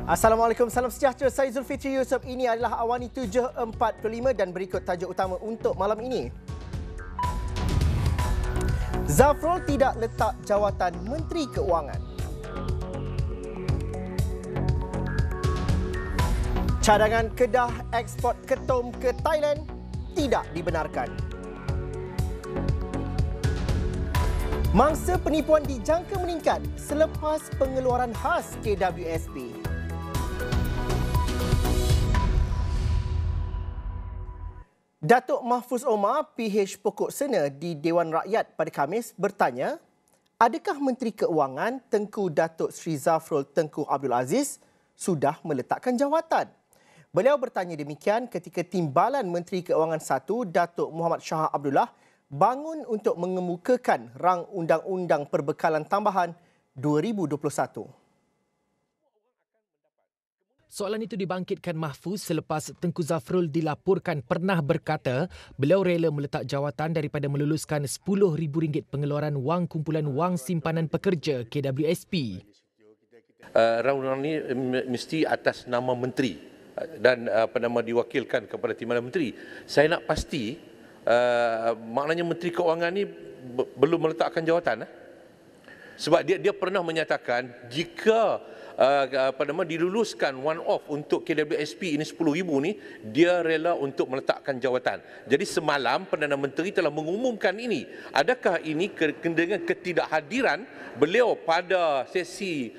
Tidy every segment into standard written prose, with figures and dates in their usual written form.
Assalamualaikum, salam sejahtera. Saya Zulfitri Yusof. Ini adalah Awani 7.45 dan berikut tajuk utama untuk malam ini. Zafrul tidak letak jawatan Menteri Keuangan. Cadangan Kedah ekspor ketum ke Thailand tidak dibenarkan. Mangsa penipuan dijangka meningkat selepas pengeluaran khas KWSP. Datuk Mahfuz Omar, PH Pokok Sena di Dewan Rakyat pada Khamis bertanya, adakah Menteri Keuangan Tengku Datuk Sri Zafrul Tengku Abdul Aziz sudah meletakkan jawatan? Beliau bertanya demikian ketika Timbalan Menteri Keuangan 1, Datuk Muhammad Shah Abdullah, bangun untuk mengemukakan rang Undang-Undang Perbekalan Tambahan 2021. Soalan itu dibangkitkan Mahfuz selepas Tengku Zafrul dilaporkan pernah berkata beliau rela meletak jawatan daripada meluluskan RM10,000 pengeluaran wang kumpulan wang simpanan pekerja KWSP. Rang-rang ini mesti atas nama menteri dan diwakilkan kepada Timbalan Menteri. Saya nak pasti maknanya Menteri Keuangan ni belum meletakkan jawatan. Sebab dia pernah menyatakan jika diluluskan one off untuk KWSP ini RM10,000 ni, dia rela untuk meletakkan jawatan. Jadi semalam Perdana Menteri telah mengumumkan ini. Adakah ini dengan ketidakhadiran beliau pada sesi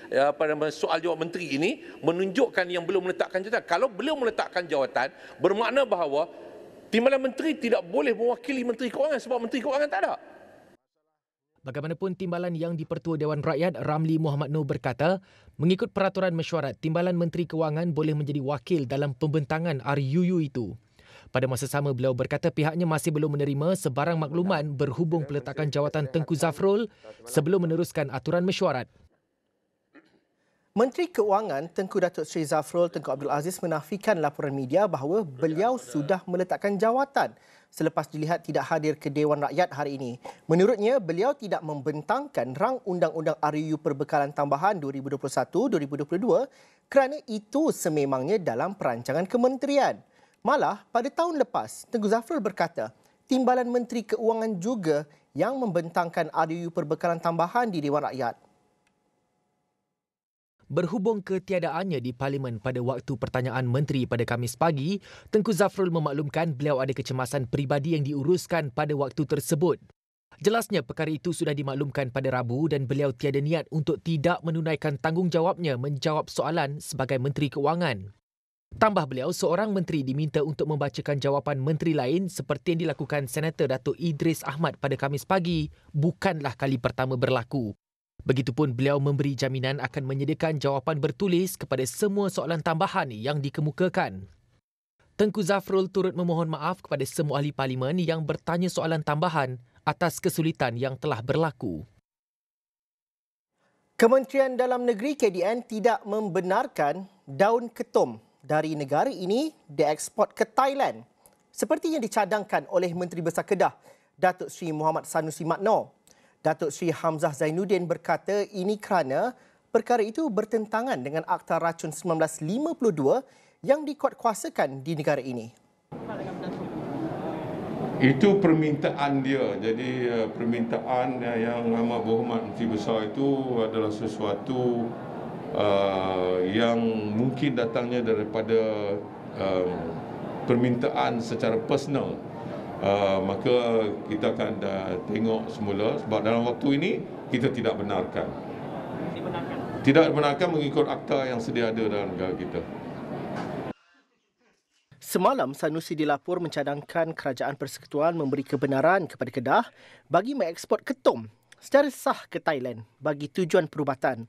soal jawab menteri ini menunjukkan yang belum meletakkan jawatan? Kalau beliau meletakkan jawatan, bermakna bahawa Timbalan Menteri tidak boleh mewakili Menteri Keuangan sebab Menteri Keuangan tak ada. Bagaimanapun, Timbalan yang di-Pertua Dewan Rakyat Ramli Muhammad Noor berkata, mengikut peraturan mesyuarat, Timbalan Menteri Keuangan boleh menjadi wakil dalam pembentangan RUU itu. Pada masa sama, beliau berkata pihaknya masih belum menerima sebarang makluman berhubung peletakan jawatan Tengku Zafrul sebelum meneruskan aturan mesyuarat. Menteri Keuangan Tengku Datuk Sri Zafrul Tengku Abdul Aziz menafikan laporan media bahawa beliau sudah meletakkan jawatan selepas dilihat tidak hadir ke Dewan Rakyat hari ini. Menurutnya, beliau tidak membentangkan rang Undang-Undang RUU Perbekalan Tambahan 2021-2022 kerana itu sememangnya dalam perancangan kementerian. Malah, pada tahun lepas, Tengku Zafrul berkata, Timbalan Menteri Keuangan juga yang membentangkan RUU Perbekalan Tambahan di Dewan Rakyat. Berhubung ketiadaannya di Parlimen pada waktu pertanyaan menteri pada Khamis pagi, Tengku Zafrul memaklumkan beliau ada kecemasan peribadi yang diuruskan pada waktu tersebut. Jelasnya perkara itu sudah dimaklumkan pada Rabu dan beliau tiada niat untuk tidak menunaikan tanggungjawabnya menjawab soalan sebagai Menteri Keuangan. Tambah beliau, seorang menteri diminta untuk membacakan jawapan menteri lain seperti yang dilakukan Senator Datuk Idris Ahmad pada Khamis pagi bukanlah kali pertama berlaku. Begitupun beliau memberi jaminan akan menyediakan jawapan bertulis kepada semua soalan tambahan yang dikemukakan. Tengku Zafrul turut memohon maaf kepada semua ahli parlimen yang bertanya soalan tambahan atas kesulitan yang telah berlaku. Kementerian Dalam Negeri KDN tidak membenarkan daun ketum dari negara ini dieksport ke Thailand seperti yang dicadangkan oleh Menteri Besar Kedah, Datuk Sri Muhammad Sanusi Makno. Datuk Sri Hamzah Zainuddin berkata ini kerana perkara itu bertentangan dengan Akta Racun 1952 yang dikuatkuasakan di negara ini. Itu permintaan dia. Jadi permintaan yang amat berhormat Menteri Besar itu adalah sesuatu yang mungkin datangnya daripada permintaan secara personal. Maka kita akan tengok semula sebab dalam waktu ini kita tidak benarkan. Tidak benarkan mengikut akta yang sedia ada dalam negara kita. Semalam, Sanusi dilapor mencadangkan Kerajaan Persekutuan memberi kebenaran kepada Kedah bagi mengeksport ketum secara sah ke Thailand bagi tujuan perubatan.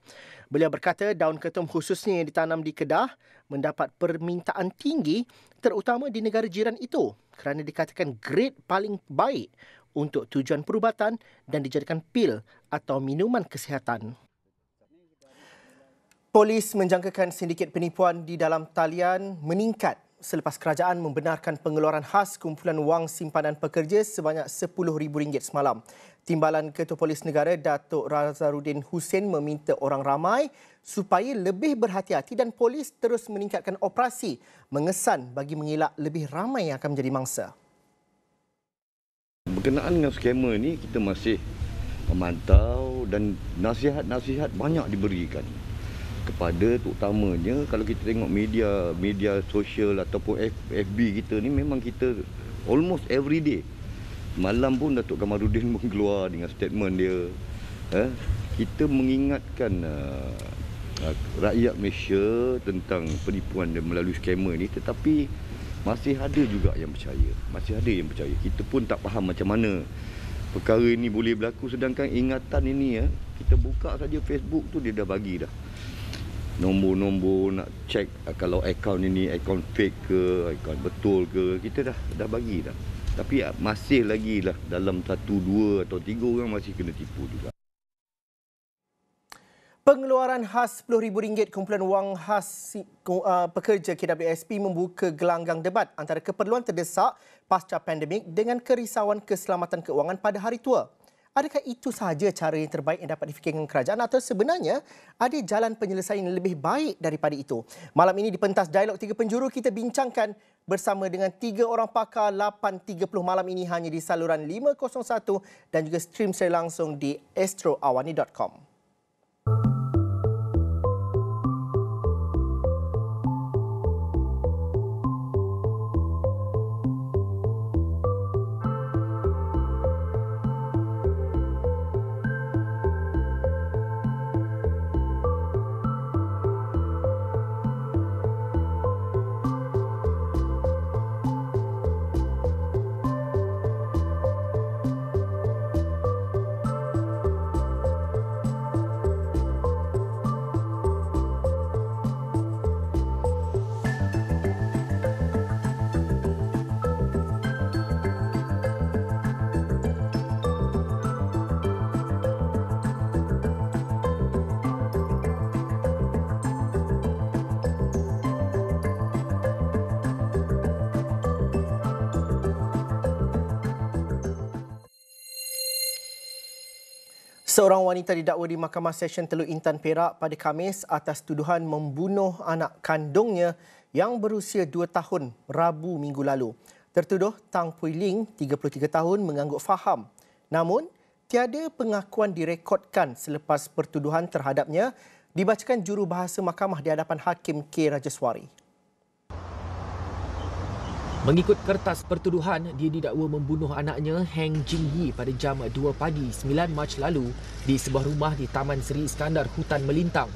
Beliau berkata daun ketum khususnya yang ditanam di Kedah mendapat permintaan tinggi terutama di negara jiran itu kerana dikatakan grade paling baik untuk tujuan perubatan dan dijadikan pil atau minuman kesihatan. Polis menjangkakan sindiket penipuan di dalam talian meningkat selepas kerajaan membenarkan pengeluaran khas kumpulan wang simpanan pekerja sebanyak RM10,000 semalam. Timbalan Ketua Polis Negara Datuk Razarudin Hussein meminta orang ramai supaya lebih berhati-hati dan polis terus meningkatkan operasi mengesan bagi mengelak lebih ramai yang akan menjadi mangsa. Berkenaan dengan skema ini, kita masih memantau dan nasihat-nasihat banyak diberikan kepada, terutamanya kalau kita tengok media sosial ataupun FB kita ni, memang kita almost every day. Malam pun Datuk Kamarudin pun keluar dengan statement dia. Kita mengingatkan rakyat Malaysia tentang penipuan melalui skema ni, tetapi masih ada juga yang percaya. Masih ada yang percaya. Kita pun tak faham macam mana perkara ini boleh berlaku, sedangkan ingatan ini kita buka saja Facebook tu dia dah bagi dah. Nombor-nombor nak cek kalau akaun ini akaun fake ke, akaun betul ke, kita dah bagi dah. Tapi masih lagi lah dalam 1, 2 atau 3 orang masih kena tipu juga. Pengeluaran khas RM10,000 kumpulan wang khas pekerja KWSP membuka gelanggang debat antara keperluan terdesak pasca pandemik dengan kerisauan keselamatan keuangan pada hari tua. Adakah itu sahaja cara yang terbaik yang dapat difikirkan kerajaan atau sebenarnya ada jalan penyelesaian yang lebih baik daripada itu? Malam ini di pentas Dialog 3 Penjuru kita bincangkan bersama dengan 3 orang pakar 8.30 malam ini hanya di saluran 501 dan juga stream secara langsung di astroawani.com. Seorang wanita didakwa di Mahkamah Session Teluk Intan Perak pada Khamis atas tuduhan membunuh anak kandungnya yang berusia 2 tahun Rabu minggu lalu. Tertuduh Tang Pui Ling, 33 tahun, mengangguk faham. Namun, tiada pengakuan direkodkan selepas pertuduhan terhadapnya dibacakan jurubahasa mahkamah di hadapan Hakim K. Rajeswari. Mengikut kertas pertuduhan, dia didakwa membunuh anaknya Heng Jing Yi pada jam 2 pagi 9 Mac lalu di sebuah rumah di Taman Seri Iskandar, Hutan Melintang.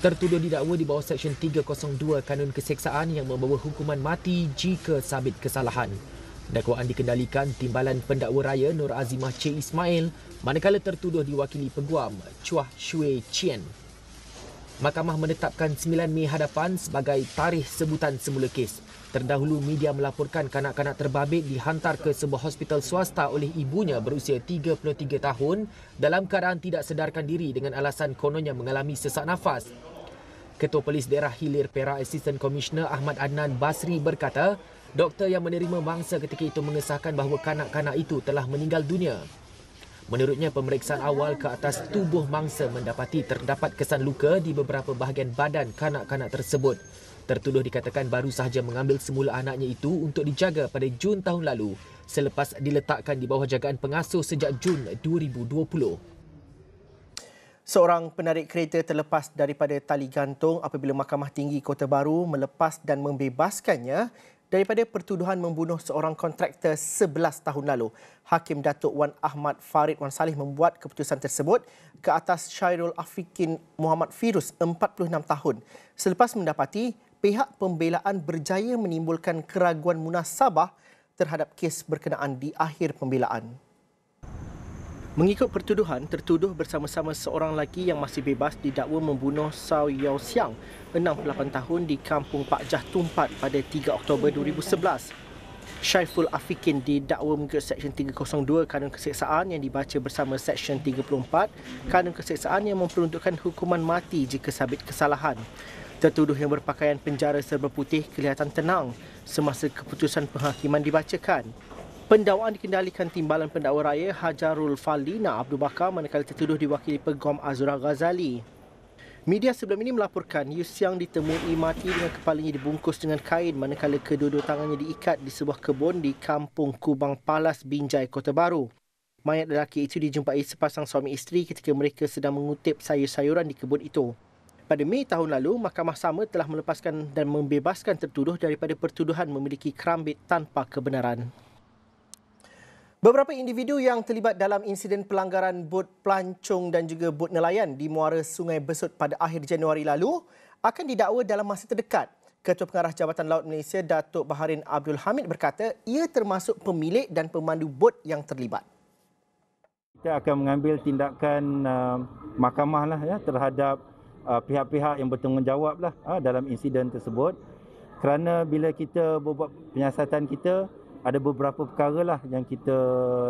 Tertuduh didakwa di bawah Seksyen 302 Kanun Keseksaan yang membawa hukuman mati jika sabit kesalahan. Dakwaan dikendalikan Timbalan Pendakwa Raya Nur Azimah C. Ismail, manakala tertuduh diwakili Peguam Chua Shui Chien. Mahkamah menetapkan 9 Mei hadapan sebagai tarikh sebutan semula kes. Terdahulu, media melaporkan kanak-kanak terbabit dihantar ke sebuah hospital swasta oleh ibunya berusia 33 tahun dalam keadaan tidak sedarkan diri dengan alasan kononnya mengalami sesak nafas. Ketua Polis Daerah Hilir Perak Assistant Commissioner Ahmad Adnan Basri berkata, doktor yang menerima mangsa ketika itu mengesahkan bahawa kanak-kanak itu telah meninggal dunia. Menurutnya, pemeriksaan awal ke atas tubuh mangsa mendapati terdapat kesan luka di beberapa bahagian badan kanak-kanak tersebut. Tertuduh dikatakan baru sahaja mengambil semula anaknya itu untuk dijaga pada Jun tahun lalu selepas diletakkan di bawah jagaan pengasuh sejak Jun 2020. Seorang penarik kereta terlepas daripada tali gantung apabila Mahkamah Tinggi Kota Baru melepas dan membebaskannya daripada pertuduhan membunuh seorang kontraktor 11 tahun lalu. Hakim Datuk Wan Ahmad Farid Wan Salih membuat keputusan tersebut ke atas Syairul Afikin Muhammad Firuz, 46 tahun, selepas mendapati pihak pembelaan berjaya menimbulkan keraguan munasabah terhadap kes berkenaan di akhir pembelaan. Mengikut pertuduhan, tertuduh bersama-sama seorang lelaki yang masih bebas didakwa membunuh Sao Yao Siang, 68 tahun, di Kampung Pak Jah Tumpat pada 3 Oktober 2011. Syaiful Afikin didakwa mengikut Seksyen 302 Kanun Keseksaan yang dibaca bersama Seksyen 34 Kanun Keseksaan yang memperuntukkan hukuman mati jika sabit kesalahan. Tertuduh yang berpakaian penjara serba putih kelihatan tenang semasa keputusan penghakiman dibacakan. Pendakwaan dikendalikan Timbalan Pendakwa Raya Hajarul Faldina Abdul Bakar manakala tertuduh diwakili Pegom Azura Ghazali. Media sebelum ini melaporkan Yu Xiang ditemui mati dengan kepalanya dibungkus dengan kain manakala kedua-dua tangannya diikat di sebuah kebun di Kampung Kubang Palas, Binjai, Kota Baru. Mayat lelaki itu dijumpai sepasang suami isteri ketika mereka sedang mengutip sayur-sayuran di kebun itu. Pada Mei tahun lalu, Mahkamah Sama telah melepaskan dan membebaskan tertuduh daripada pertuduhan memiliki kerambit tanpa kebenaran. Beberapa individu yang terlibat dalam insiden pelanggaran bot pelancong dan juga bot nelayan di muara Sungai Besut pada akhir Januari lalu akan didakwa dalam masa terdekat. Ketua Pengarah Jabatan Laut Malaysia, Datuk Baharin Abdul Hamid berkata ia termasuk pemilik dan pemandu bot yang terlibat. Kita akan mengambil tindakan mahkamah lah ya terhadap pihak-pihak yang bertanggungjawab lah dalam insiden tersebut. Kerana bila kita buat penyiasatan kita, ada beberapa perkara lah yang kita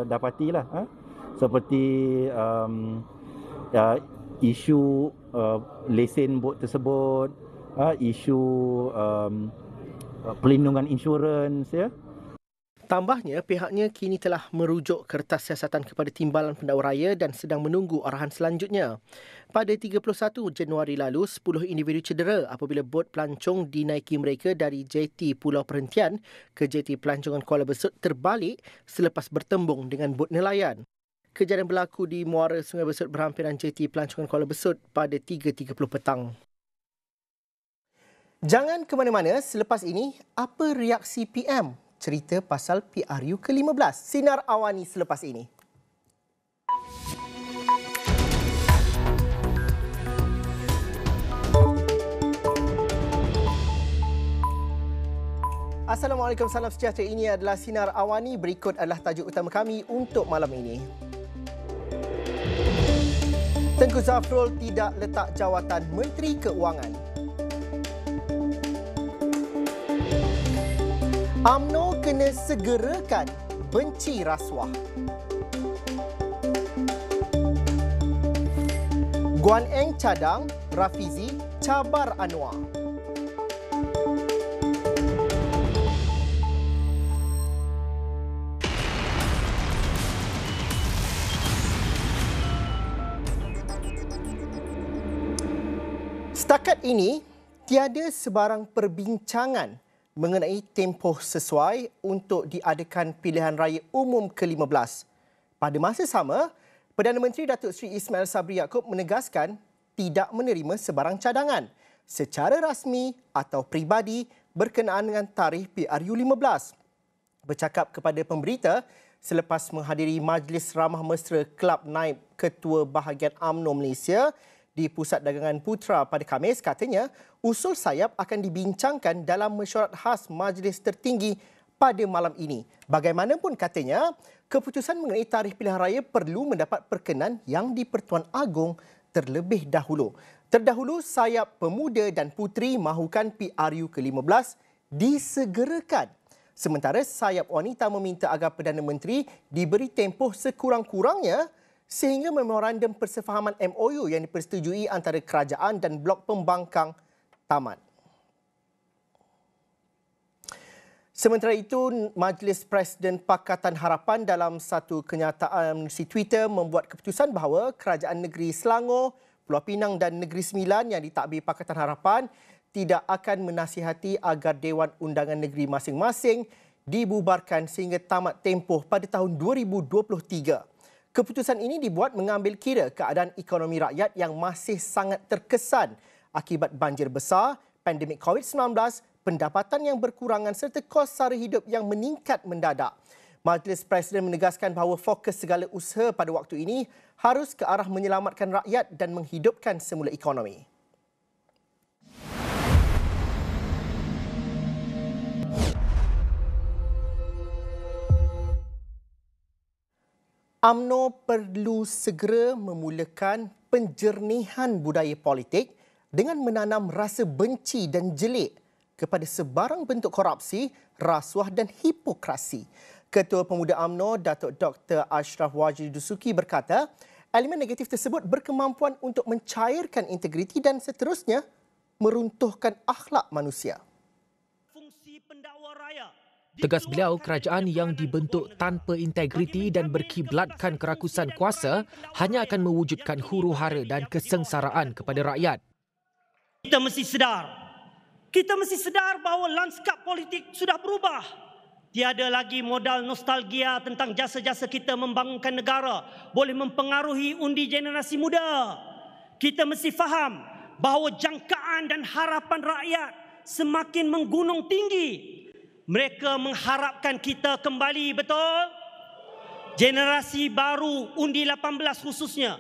dapati lah. Seperti isu lesen bot tersebut, isu pelindungan insurans ya. Tambahnya, pihaknya kini telah merujuk kertas siasatan kepada Timbalan Pendakwa Raya dan sedang menunggu arahan selanjutnya. Pada 31 Januari lalu, 10 individu cedera apabila bot pelancong dinaiki mereka dari jeti Pulau Perhentian ke jeti pelancongan Kuala Besut terbalik selepas bertembung dengan bot nelayan. Kejadian berlaku di muara Sungai Besut berhampiran jeti pelancongan Kuala Besut pada 3.30 petang. Jangan ke mana-mana, selepas ini, apa reaksi PM? Cerita pasal PRU ke-15. Sinar Awani selepas ini. Assalamualaikum, salam sejahtera. Ini adalah Sinar Awani. Berikut adalah tajuk utama kami untuk malam ini. Tengku Zafrul tidak letak jawatan Menteri Keuangan. UMNO kena segerakan benci rasuah. Guan Eng cadang, Rafizi cabar Anwar. Setakat ini, tiada sebarang perbincangan mengenai tempoh sesuai untuk diadakan pilihan raya umum ke-15. Pada masa sama, Perdana Menteri Datuk Seri Ismail Sabri Yaakob menegaskan tidak menerima sebarang cadangan secara rasmi atau peribadi berkenaan dengan tarikh PRU 15. Bercakap kepada pemberita selepas menghadiri Majlis Ramah Mesra Kelab Naib Ketua Bahagian UMNO Malaysia di Pusat Dagangan Putra pada Khamis, katanya usul sayap akan dibincangkan dalam mesyuarat khas Majlis Tertinggi pada malam ini. Bagaimanapun, katanya, keputusan mengenai tarikh pilihan raya perlu mendapat perkenan yang di-Pertuan Agong terlebih dahulu. Terdahulu, sayap pemuda dan puteri mahukan PRU ke-15 disegerakan. Sementara sayap wanita meminta agar Perdana Menteri diberi tempoh sekurang-kurangnya sehingga memorandum persefahaman MOU yang dipersetujui antara kerajaan dan blok pembangkang tamat. Sementara itu, Majlis Presiden Pakatan Harapan dalam satu kenyataan di Twitter membuat keputusan bahawa Kerajaan Negeri Selangor, Pulau Pinang dan Negeri Sembilan yang ditadbir Pakatan Harapan tidak akan menasihati agar Dewan Undangan Negeri masing-masing dibubarkan sehingga tamat tempoh pada tahun 2023. Keputusan ini dibuat mengambil kira keadaan ekonomi rakyat yang masih sangat terkesan akibat banjir besar, pandemik COVID-19, pendapatan yang berkurangan serta kos sara hidup yang meningkat mendadak. Majlis Presiden menegaskan bahawa fokus segala usaha pada waktu ini harus ke arah menyelamatkan rakyat dan menghidupkan semula ekonomi. UMNO perlu segera memulakan penjernihan budaya politik dengan menanam rasa benci dan jelik kepada sebarang bentuk korupsi, rasuah dan hipokrasi. Ketua Pemuda UMNO, Datuk Dr. Ashraf Wajid Dusuki berkata, elemen negatif tersebut berkemampuan untuk mencairkan integriti dan seterusnya meruntuhkan akhlak manusia. Tegas beliau, kerajaan yang dibentuk tanpa integriti dan berkiblatkan kerakusan kuasa hanya akan mewujudkan huru-hara dan kesengsaraan kepada rakyat. Kita mesti sedar bahawa lanskap politik sudah berubah. Tiada lagi modal nostalgia tentang jasa-jasa kita membangunkan negara boleh mempengaruhi undi generasi muda. Kita mesti faham bahawa jangkaan dan harapan rakyat semakin menggunung tinggi. Mereka mengharapkan kita kembali, betul? Generasi baru undi 18 khususnya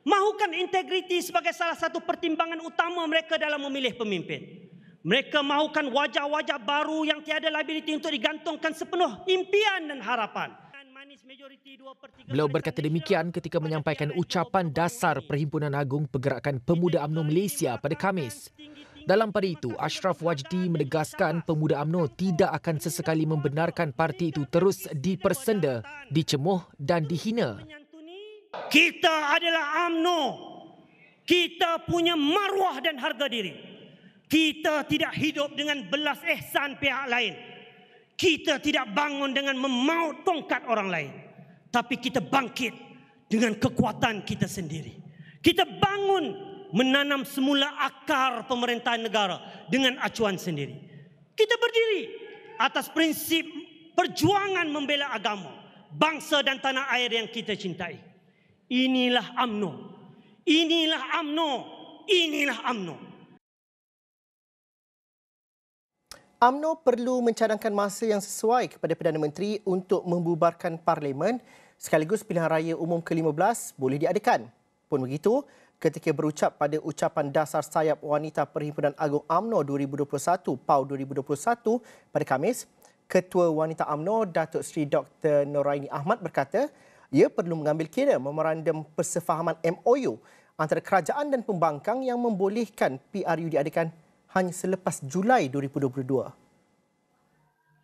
mahukan integriti sebagai salah satu pertimbangan utama mereka dalam memilih pemimpin. Mereka mahukan wajah-wajah baru yang tiada liability untuk digantungkan sepenuh impian dan harapan. Beliau berkata demikian ketika menyampaikan ucapan dasar Perhimpunan Agung Pergerakan Pemuda UMNO Malaysia pada Khamis. Dalam pada itu, Ashraf Wajdi menegaskan pemuda UMNO tidak akan sesekali membenarkan parti itu terus dipersenda, dicemuh dan dihina. Kita adalah UMNO. Kita punya maruah dan harga diri. Kita tidak hidup dengan belas ihsan pihak lain. Kita tidak bangun dengan memaut tongkat orang lain. Tapi kita bangkit dengan kekuatan kita sendiri. Kita bangun menanam semula akar pemerintahan negara dengan acuan sendiri. Kita berdiri atas prinsip perjuangan membela agama, bangsa dan tanah air yang kita cintai. Inilah UMNO. Inilah UMNO. Inilah UMNO. UMNO perlu mencadangkan masa yang sesuai kepada Perdana Menteri untuk membubarkan Parlimen sekaligus pilihan raya umum ke-15 boleh diadakan. Pun begitu, ketika berucap pada ucapan dasar sayap wanita Perhimpunan Agung UMNO 2021 PAU 2021 pada Khamis, Ketua Wanita UMNO Datuk Seri Dr. Noraini Ahmad berkata ia perlu mengambil kira memorandum persefahaman MOU antara kerajaan dan pembangkang yang membolehkan PRU diadakan hanya selepas Julai 2022.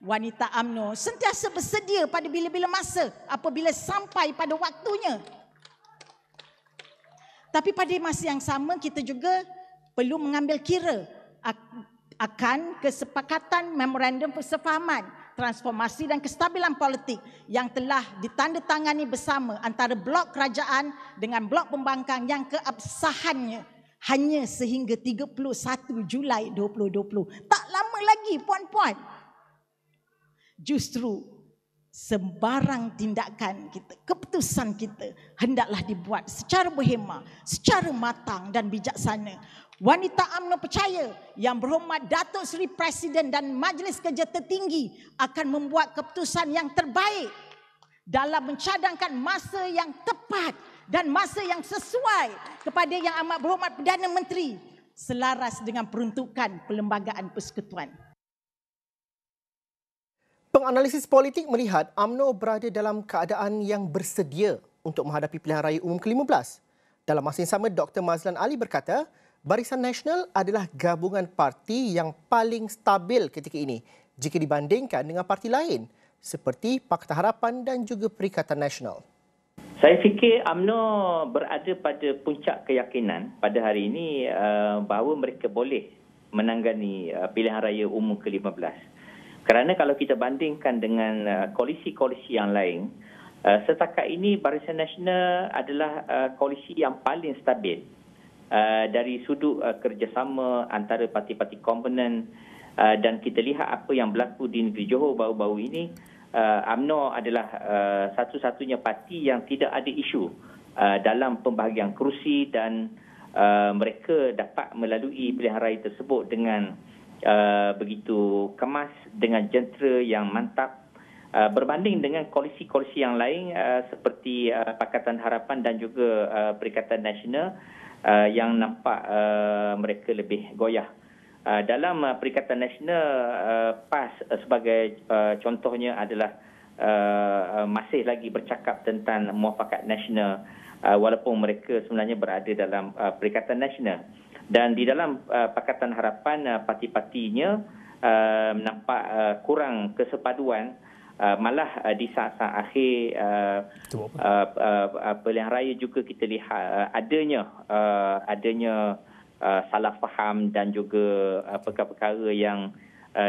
Wanita UMNO sentiasa bersedia pada bila-bila masa apabila sampai pada waktunya. Tapi pada masa yang sama kita juga perlu mengambil kira akan kesepakatan memorandum persefahaman, transformasi dan kestabilan politik yang telah ditandatangani bersama antara blok kerajaan dengan blok pembangkang yang keabsahannya hanya sehingga 31 Julai 2020. Tak lama lagi, puan-puan. Justru sembarang tindakan kita, keputusan kita hendaklah dibuat secara berhemah, secara matang dan bijaksana. Wanita UMNO percaya Yang Berhormat Datuk Seri Presiden dan Majlis Kerja Tertinggi akan membuat keputusan yang terbaik dalam mencadangkan masa yang tepat dan masa yang sesuai kepada Yang Amat Berhormat Perdana Menteri selaras dengan peruntukan Perlembagaan Persekutuan. Penganalisis politik melihat UMNO berada dalam keadaan yang bersedia untuk menghadapi pilihan raya umum ke-15. Dalam masa yang sama, Dr. Mazlan Ali berkata, Barisan Nasional adalah gabungan parti yang paling stabil ketika ini jika dibandingkan dengan parti lain seperti Pakatan Harapan dan juga Perikatan Nasional. Saya fikir UMNO berada pada puncak keyakinan pada hari ini bahawa mereka boleh menanggani pilihan raya umum ke-15. Kerana kalau kita bandingkan dengan koalisi-koalisi yang lain, setakat ini Barisan Nasional adalah koalisi yang paling stabil dari sudut kerjasama antara parti-parti komponen, dan kita lihat apa yang berlaku di negeri Johor baru-baru ini. UMNO adalah satu-satunya parti yang tidak ada isu dalam pembahagian kerusi dan mereka dapat melalui pilihan raya tersebut dengan begitu kemas, dengan jentera yang mantap, berbanding dengan koalisi-koalisi yang lain seperti Pakatan Harapan dan juga Perikatan Nasional yang nampak mereka lebih goyah. Dalam Perikatan Nasional, PAS sebagai contohnya adalah masih lagi bercakap tentang muafakat nasional walaupun mereka sebenarnya berada dalam Perikatan Nasional. Dan di dalam Pakatan Harapan, parti-partinya nampak kurang kesepaduan, malah di saat-saat akhir pilihan raya juga kita lihat adanya salah faham dan juga perkara-perkara yang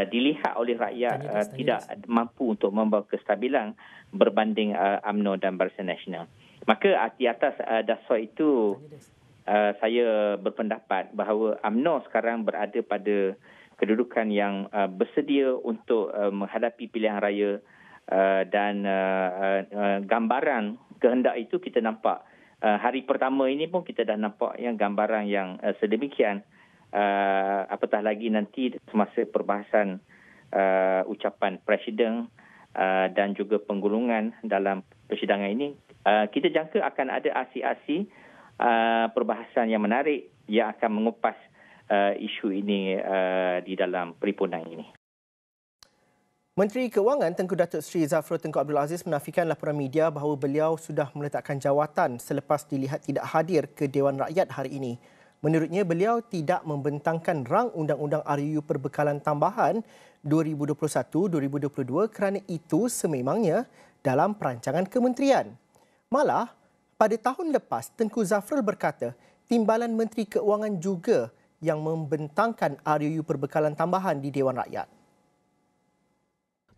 dilihat oleh rakyat tidak mampu untuk membawa kestabilan berbanding UMNO dan Barisan Nasional. Maka di atas dasar itu saya berpendapat bahawa UMNO sekarang berada pada kedudukan yang bersedia untuk menghadapi pilihan raya dan gambaran kehendak itu kita nampak. Hari pertama ini pun kita dah nampak yang gambaran yang sedemikian. Apatah lagi nanti semasa perbahasan ucapan Presiden dan juga penggulungan dalam persidangan ini, kita jangka akan ada aksi-aksi perbahasan yang menarik yang akan mengupas isu ini di dalam perhimpunan ini. Menteri Keuangan Tengku Datuk Seri Zafrul Tengku Abdul Aziz menafikan laporan media bahawa beliau sudah meletakkan jawatan selepas dilihat tidak hadir ke Dewan Rakyat hari ini. Menurutnya, beliau tidak membentangkan rang Undang-Undang RUU Perbekalan Tambahan 2021-2022 kerana itu sememangnya dalam perancangan kementerian. Malah, pada tahun lepas, Tengku Zafrul berkata Timbalan Menteri Keuangan juga yang membentangkan RUU Perbekalan Tambahan di Dewan Rakyat.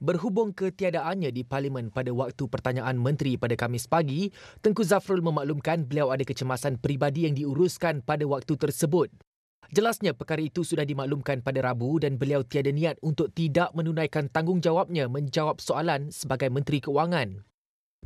Berhubung ketiadaannya di Parlimen pada waktu pertanyaan menteri pada Khamis pagi, Tengku Zafrul memaklumkan beliau ada kecemasan peribadi yang diuruskan pada waktu tersebut. Jelasnya perkara itu sudah dimaklumkan pada Rabu dan beliau tiada niat untuk tidak menunaikan tanggungjawabnya menjawab soalan sebagai Menteri Keuangan.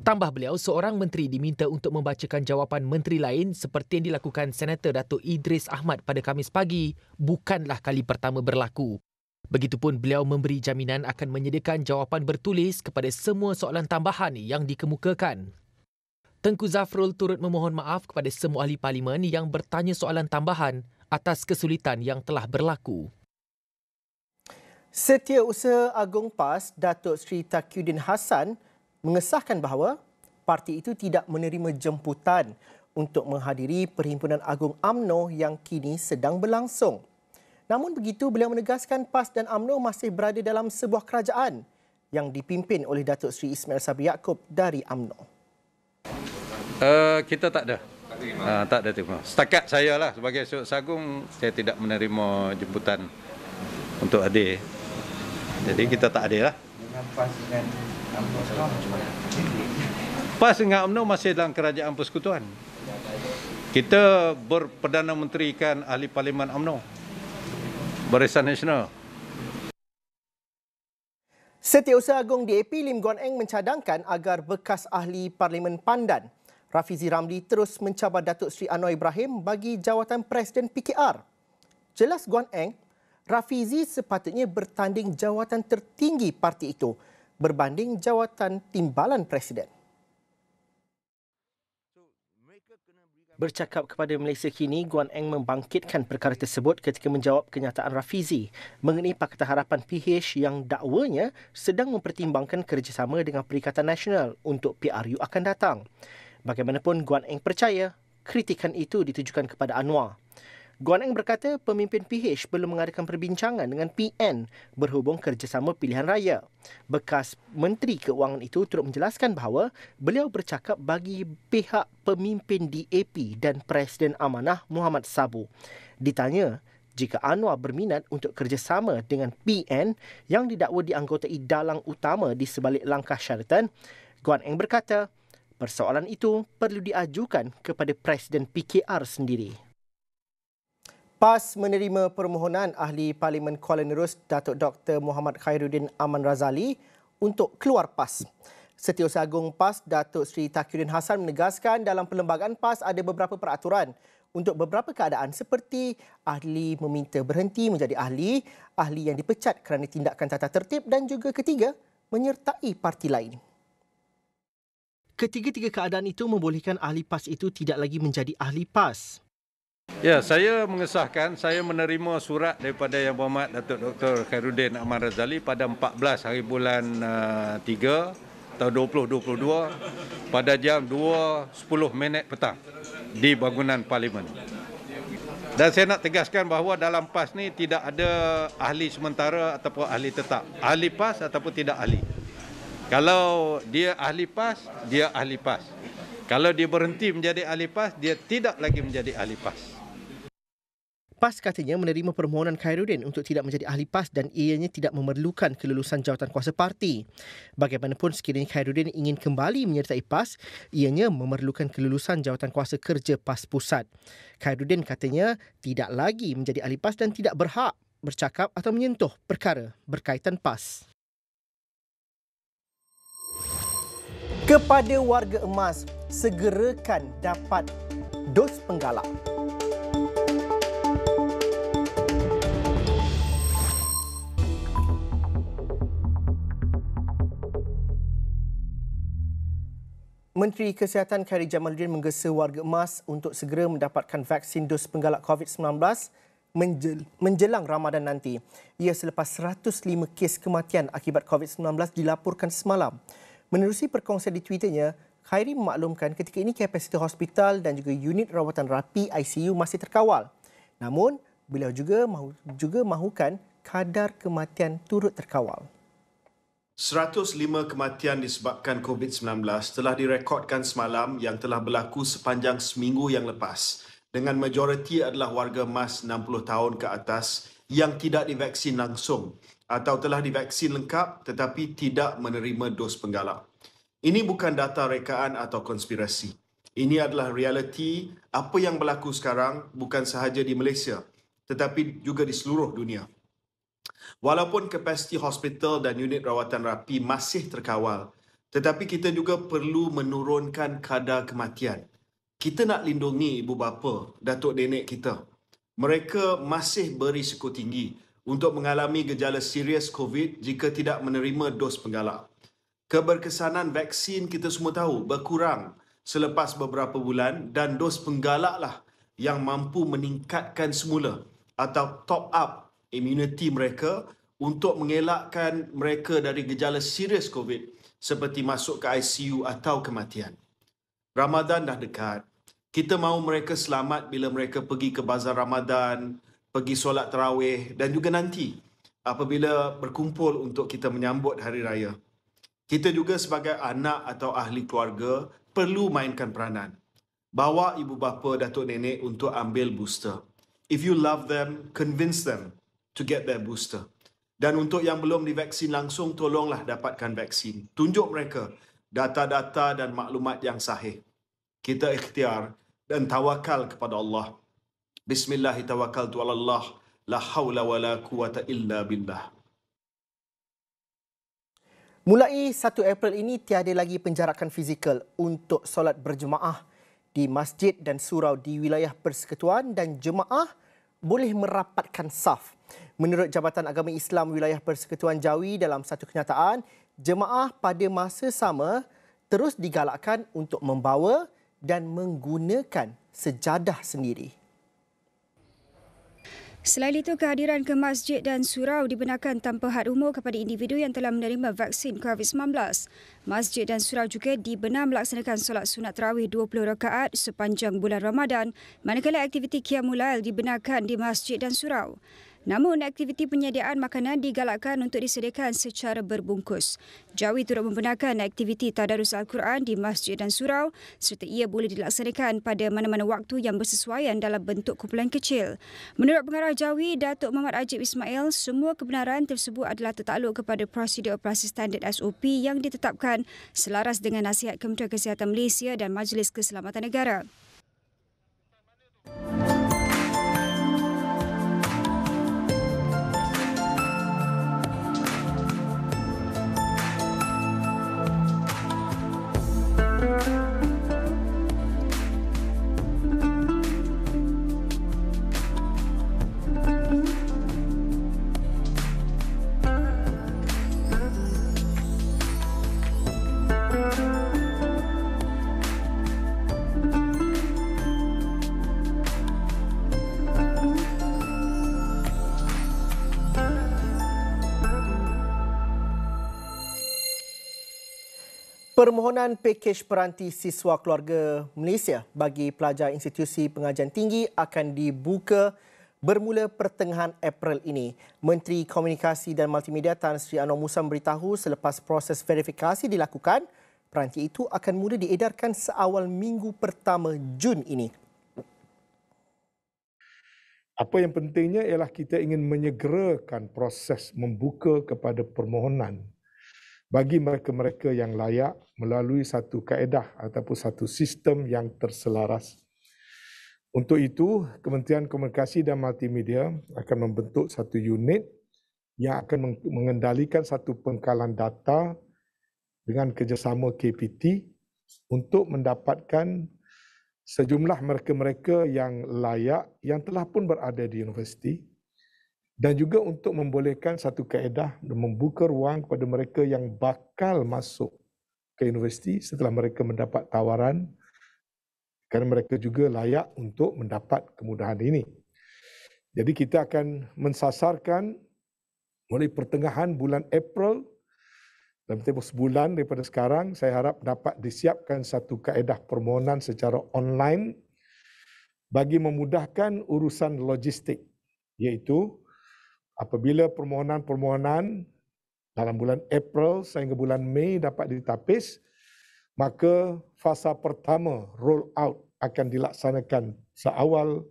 Tambah beliau, seorang menteri diminta untuk membacakan jawapan menteri lain seperti yang dilakukan Senator Datuk Idris Ahmad pada Khamis pagi bukanlah kali pertama berlaku. Begitupun beliau memberi jaminan akan menyediakan jawapan bertulis kepada semua soalan tambahan yang dikemukakan. Tengku Zafrul turut memohon maaf kepada semua ahli parlimen yang bertanya soalan tambahan atas kesulitan yang telah berlaku. Setiausaha Agung PAS, Datuk Seri Taqiyuddin Hassan, mengesahkan bahawa parti itu tidak menerima jemputan untuk menghadiri Perhimpunan Agung UMNO yang kini sedang berlangsung. Namun begitu, beliau menegaskan PAS dan UMNO masih berada dalam sebuah kerajaan yang dipimpin oleh Datuk Seri Ismail Sabri Yaakob dari UMNO. Kita tak ada. Tak ada terima. Setakat saya lah sebagai Setiausaha Agung, saya tidak menerima jemputan untuk hadir. Jadi kita tak ada lah. PAS dengan UMNO masih dalam kerajaan persekutuan. Kita berperdana menterikan ahli parlimen UMNO, Barisan Nasional. Setiausaha Agung DAP Lim Guan Eng mencadangkan agar bekas ahli Parlimen Pandan Rafizi Ramli terus mencabar Datuk Seri Anwar Ibrahim bagi jawatan Presiden PKR. Jelas Guan Eng, Rafizi sepatutnya bertanding jawatan tertinggi parti itu berbanding jawatan Timbalan Presiden. Bercakap kepada Malaysia Kini, Guan Eng membangkitkan perkara tersebut ketika menjawab kenyataan Rafizi mengenai Pakatan Harapan PH yang dakwanya sedang mempertimbangkan kerjasama dengan Perikatan Nasional untuk PRU akan datang. Bagaimanapun, Guan Eng percaya kritikan itu ditujukan kepada Anwar. Guan Eng berkata pemimpin PH belum mengadakan perbincangan dengan PN berhubung kerjasama pilihan raya. Bekas Menteri Keuangan itu turut menjelaskan bahawa beliau bercakap bagi pihak pemimpin DAP dan Presiden Amanah Muhammad Sabu. Ditanya jika Anwar berminat untuk kerjasama dengan PN yang didakwa dianggotai dalang utama di sebalik langkah syaratan, Guan Eng berkata persoalan itu perlu diajukan kepada Presiden PKR sendiri. PAS menerima permohonan Ahli Parlimen Kuala Nerus Datuk Dr. Muhammad Khairuddin Aman Razali untuk keluar PAS. Setiausaha Agung PAS Datuk Seri Taqiyuddin Hassan menegaskan dalam perlembagaan PAS ada beberapa peraturan untuk beberapa keadaan seperti ahli meminta berhenti menjadi ahli, ahli yang dipecat kerana tindakan tata tertib dan juga ketiga, menyertai parti lain. Ketiga-tiga keadaan itu membolehkan ahli PAS itu tidak lagi menjadi ahli PAS. Ya, saya mengesahkan, saya menerima surat daripada Yang Berhormat Datuk Dr. Khairuddin Aman Razali pada 14 hari bulan 3 tahun 2022 pada jam 2.10 petang di bangunan Parlimen. Dan saya nak tegaskan bahawa dalam PAS ni tidak ada ahli sementara ataupun ahli tetap. Ahli PAS ataupun tidak ahli. Kalau dia ahli PAS, dia ahli PAS. Kalau dia berhenti menjadi ahli PAS, dia tidak lagi menjadi ahli PAS. PAS katanya menerima permohonan Khairuddin untuk tidak menjadi ahli PAS dan ianya tidak memerlukan kelulusan jawatankuasa parti. Bagaimanapun sekiranya Khairuddin ingin kembali menyertai PAS, ianya memerlukan kelulusan jawatankuasa kerja PAS Pusat. Khairuddin katanya tidak lagi menjadi ahli PAS dan tidak berhak bercakap atau menyentuh perkara berkaitan PAS. Kepada warga emas, segerakan dapat dos penggalak. Menteri Kesihatan Khairy Jamaluddin menggesa warga emas untuk segera mendapatkan vaksin dos penggalak COVID-19 menjelang Ramadan nanti. Ia selepas 105 kes kematian akibat COVID-19 dilaporkan semalam. Menerusi perkongsian di Twitternya, Khairy memaklumkan ketika ini kapasiti hospital dan juga unit rawatan rapi ICU masih terkawal. Namun, beliau juga mahukan kadar kematian turut terkawal. 105 kematian disebabkan COVID-19 telah direkodkan semalam yang telah berlaku sepanjang seminggu yang lepas, dengan majoriti adalah warga emas 60 tahun ke atas yang tidak divaksin langsung atau telah divaksin lengkap tetapi tidak menerima dos penggalak. Ini bukan data rekaan atau konspirasi. Ini adalah realiti apa yang berlaku sekarang bukan sahaja di Malaysia tetapi juga di seluruh dunia. Walaupun kapasiti hospital dan unit rawatan rapi masih terkawal, tetapi kita juga perlu menurunkan kadar kematian. Kita nak lindungi ibu bapa, datuk nenek kita. Mereka masih berisiko tinggi untuk mengalami gejala serius COVID jika tidak menerima dos penggalak. Keberkesanan vaksin kita semua tahu berkurang selepas beberapa bulan dan dos penggalaklah yang mampu meningkatkan semula atau top up imuniti mereka untuk mengelakkan mereka dari gejala serius COVID seperti masuk ke ICU atau kematian. Ramadan dah dekat. Kita mahu mereka selamat bila mereka pergi ke bazar Ramadan, pergi solat tarawih dan juga nanti apabila berkumpul untuk kita menyambut hari raya. Kita juga sebagai anak atau ahli keluarga perlu mainkan peranan. Bawa ibu bapa, datuk nenek untuk ambil booster. If you love them, convince them to get their booster. Dan untuk yang belum divaksin langsung, tolonglah dapatkan vaksin. Tunjuk mereka data-data dan maklumat yang sahih. Kita ikhtiar dan tawakal kepada Allah. Bismillahirrahmanirrahim. La hawla wa la quwata illa billah. Mulai 1 April ini, tiada lagi penjarakan fizikal untuk solat berjemaah di masjid dan surau di wilayah persekutuan dan jemaah boleh merapatkan saf. Menurut Jabatan Agama Islam Wilayah Persekutuan Jawi dalam satu kenyataan, jemaah pada masa sama terus digalakkan untuk membawa dan menggunakan sejadah sendiri. Selain itu, kehadiran ke masjid dan surau dibenarkan tanpa had umur kepada individu yang telah menerima vaksin COVID-19. Masjid dan surau juga dibenar melaksanakan solat sunat tarawih 20 rakaat sepanjang bulan Ramadan, manakala aktiviti Qiyamul Lail dibenarkan di masjid dan surau. Namun, aktiviti penyediaan makanan digalakkan untuk disediakan secara berbungkus. Jawi turut membenarkan aktiviti tadarus Al-Quran di masjid dan surau serta ia boleh dilaksanakan pada mana-mana waktu yang bersesuaian dalam bentuk kumpulan kecil. Menurut pengarah Jawi, Datuk Muhammad Ajib Ismail, semua kebenaran tersebut adalah tertakluk kepada prosedur operasi standard SOP yang ditetapkan selaras dengan nasihat Kementerian Kesihatan Malaysia dan Majlis Keselamatan Negara. Permohonan pakej peranti siswa keluarga Malaysia bagi pelajar institusi pengajian tinggi akan dibuka bermula pertengahan April ini. Menteri Komunikasi dan Multimedia Tan Sri Anwar Musa memberitahu selepas proses verifikasi dilakukan, peranti itu akan mula diedarkan seawal minggu pertama Jun ini. Apa yang pentingnya ialah kita ingin menyegerakan proses membuka kepada permohonan bagi mereka-mereka yang layak melalui satu kaedah ataupun satu sistem yang terselaras. Untuk itu, Kementerian Komunikasi dan Multimedia akan membentuk satu unit yang akan mengendalikan satu pengkalan data dengan kerjasama KPT untuk mendapatkan sejumlah mereka-mereka yang layak yang telah pun berada di universiti dan juga untuk membolehkan satu kaedah dan membuka ruang kepada mereka yang bakal masuk ke universiti setelah mereka mendapat tawaran kerana mereka juga layak untuk mendapat kemudahan ini. Jadi kita akan mensasarkan mulai pertengahan bulan April, dalam tempoh sebulan daripada sekarang, saya harap dapat disiapkan satu kaedah permohonan secara online bagi memudahkan urusan logistik, iaitu apabila permohonan-permohonan dalam bulan April sehingga bulan Mei dapat ditapis, maka fasa pertama roll out akan dilaksanakan seawal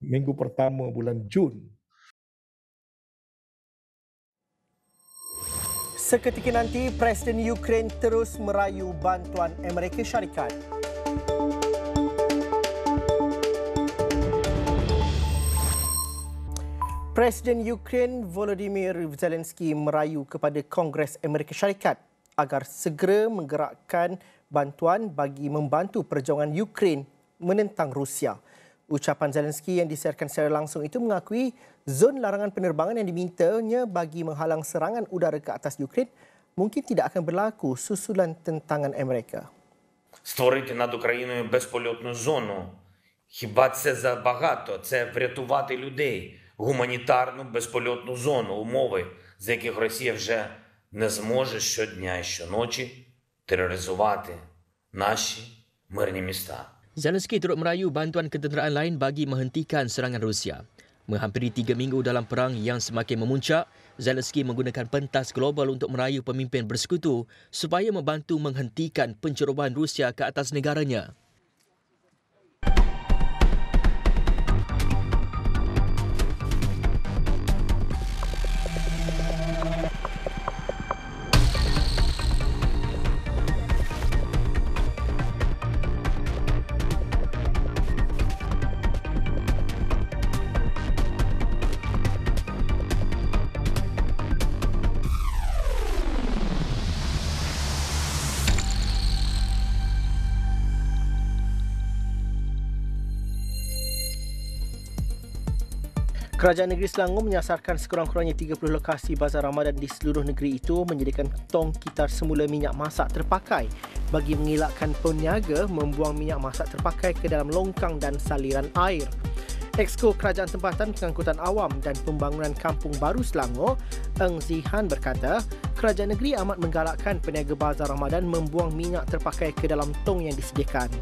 minggu pertama bulan Jun. Seketika nanti, Presiden Ukraine terus merayu bantuan Amerika Syarikat. Presiden Ukraine Volodymyr Zelensky merayu kepada Kongres Amerika Syarikat agar segera menggerakkan bantuan bagi membantu perjuangan Ukraine menentang Rusia. Ucapan Zelensky yang disiarkan secara langsung itu mengakui zon larangan penerbangan yang dimintanya bagi menghalang serangan udara ke atas Ukraine mungkin tidak akan berlaku susulan tentangan Amerika. Створити над Україною безпольотну зону. Хіба це забагато? Це врятувати людей. Гуманітарну безпольотну зону, умови, за яких Росія вже не зможе щодня і щоночі тероризувати наші мирні міста. Zelensky turut merayu bantuan ketenteraan lain bagi menghentikan serangan Rusia. Menghampiri 3 minggu dalam perang yang semakin memuncak, Zelensky menggunakan pentas global untuk merayu pemimpin bersekutu supaya membantu menghentikan pencerobohan Rusia ke atas negaranya. Kerajaan Negeri Selangor menyasarkan sekurang-kurangnya 30 lokasi bazar Ramadan di seluruh negeri itu menyediakan tong kitar semula minyak masak terpakai bagi mengelakkan peniaga membuang minyak masak terpakai ke dalam longkang dan saliran air. Exco Kerajaan Tempatan Pengangkutan Awam dan Pembangunan Kampung Baru Selangor, Eng Zihan berkata, kerajaan negeri amat menggalakkan peniaga bazar Ramadan membuang minyak terpakai ke dalam tong yang disediakan.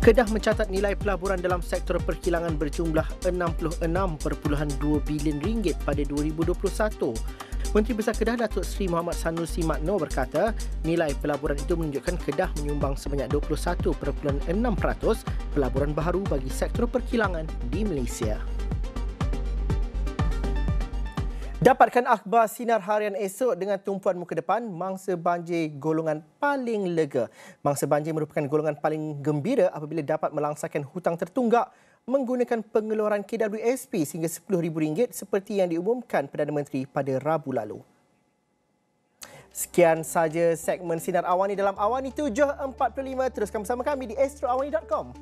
Kedah mencatat nilai pelaburan dalam sektor perkilangan berjumlah 66.2 bilion ringgit pada 2021. Menteri Besar Kedah Datuk Seri Muhammad Sanusi Makno berkata, nilai pelaburan itu menunjukkan Kedah menyumbang sebanyak 21.6% pelaburan baharu bagi sektor perkilangan di Malaysia. Dapatkan akhbar Sinar Harian esok dengan tumpuan muka depan, mangsa banjir golongan paling lega. Mangsa banjir merupakan golongan paling gembira apabila dapat melangsarkan hutang tertunggak menggunakan pengeluaran KWSP sehingga RM10,000 seperti yang diumumkan Perdana Menteri pada Rabu lalu. Sekian saja segmen Sinar Awani dalam Awani 7.45. Teruskan bersama kami di astroawani.com.